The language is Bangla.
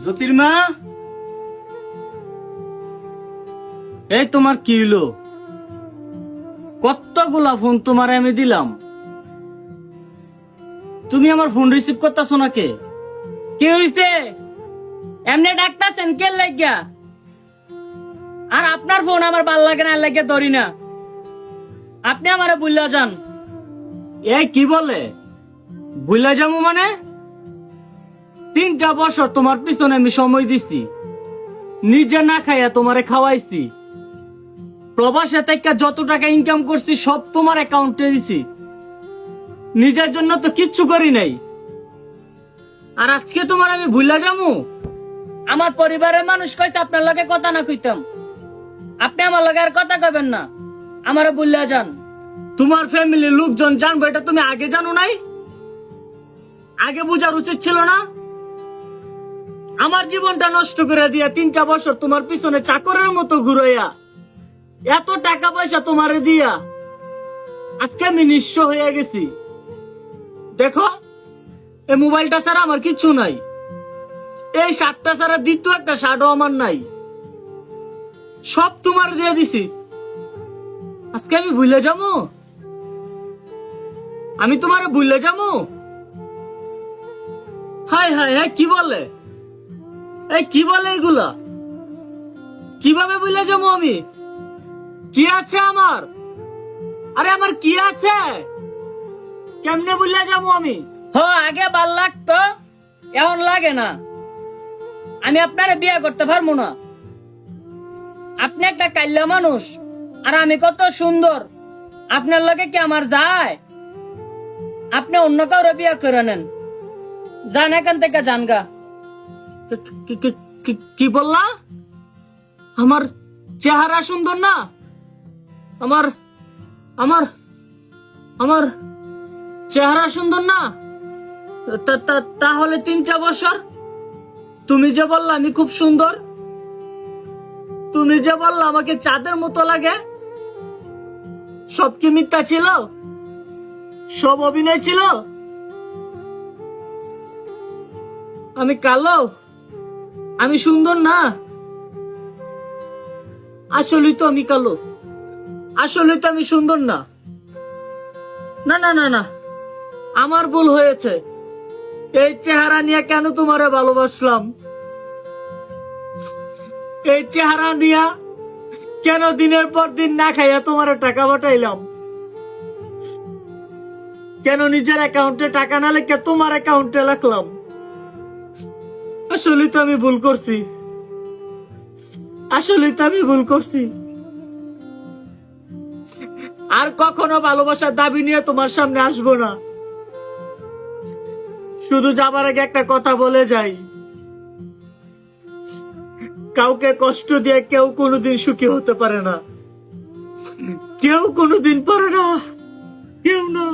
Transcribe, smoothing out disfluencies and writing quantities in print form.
জ্যোতির্মা, এই তোমার কি হলো? কতগুলা ফোন তোমার আমি দিলাম, তুমি আমার ফোন রিসিভ করতেছো না কে? কি হইছে? এমনি ডাকতেছেন কে লাগিয়া? আর আপনার ফোন আমার ভাল লাগে না, লাগিয়া ধরি না। আপনি আমারে বুঝলা যান। এই কি বলে বুঝলা যাবো মানে? 3টা বছর তোমার পিছনে আমি সময় দিছি, নিজে না খাইয়া তোমারে খাওয়াইছি। প্রবাসে থেকে যত টাকা ইনকাম করছি সব তোমার অ্যাকাউন্টে দিছি, নিজের জন্য তো কিচ্ছু করি নাই। আর আজকে তোমার আমি ভুলা যাবো? আমার পরিবারের মানুষ কইছে আপনার লগে কথা না কইতাম, আপনি আমার লগে আর কথা কইবেন না, আমারে ভুলা যান। তোমার ফ্যামিলির লোকজন জানবো এটা তুমি আগে জানো নাই? আগে বুঝার উচিত ছিল না? আমার জীবনটা নষ্ট করে দিয়া 3টা বছর তোমার পিছনে চাকরের মতো ঘুরাইয়া এত টাকা পয়সা তোমারে দিয়া আজকে আমি নিঃস্ব হয়ে গেছি। দেখো, এই মোবাইলটা ছাড়া আমার কিচ্ছু নাই, এই শার্টটা ছাড়া দ্বিতীয় একটা শার্টও আমার নাই, সব তোমার দিয়ে দিছি। আজকে আমি ভুলে যাবো? আমি তোমারে ভুলে যাবো? হাই হাই হাই, কি বলে? এই কি বলে এগুলা? কিভাবে ভুলে যাবো আমি? কি আছে আমার? আরে আমার কি আছে? কেমনে ভুলে যাবো আমি? আগে ভাল লাগতো, এখন লাগে না। আমি আপনারে বিয়ে করতে পারবো না। আপনি একটা কাইল্লা মানুষ, আর আমি কত সুন্দর, আপনার লগে কি আমার যায়? আপনি অন্য কাউরে বিয়ে করে নেন, যান এখান থেকে, যান গা। কি বললা? আমার চেহারা সুন্দর না? আমার আমার আমার চেহারা সুন্দর না? তাহলে 3টা বছর তুমি যে বললা আমি খুব সুন্দর, তুমি যে বললা আমাকে চাঁদের মতো লাগে, সব কি মিথ্যা ছিল? সব অভিনয় ছিল? আমি কালো, আমি সুন্দর না? আসলেই তো আমি কালো, আসলে তো আমি সুন্দর না। না না না না, আমার ভুল হয়েছে। এই চেহারা নিয়ে কেন তোমারে ভালোবাসলাম? এই চেহারা নিয়ে কেন দিনের পর দিন না খাইয়া তোমারে টাকা পাঠাইলাম? কেন নিজের অ্যাকাউন্টে টাকা না লেখে তোমার অ্যাকাউন্টে রাখলাম? আসলে তো আমি ভুল করছি, আসলে তো আমি ভুল করছি। আর কখনো ভালোবাসার দাবি নিয়ে তোমার সামনে আসবো না। শুধু যাবার আগে একটা কথা বলে যাই, কাউকে কষ্ট দিয়ে কেউ কোনোদিন সুখী হতে পারে না, কেউ কোনোদিন পারে না, কেউ না।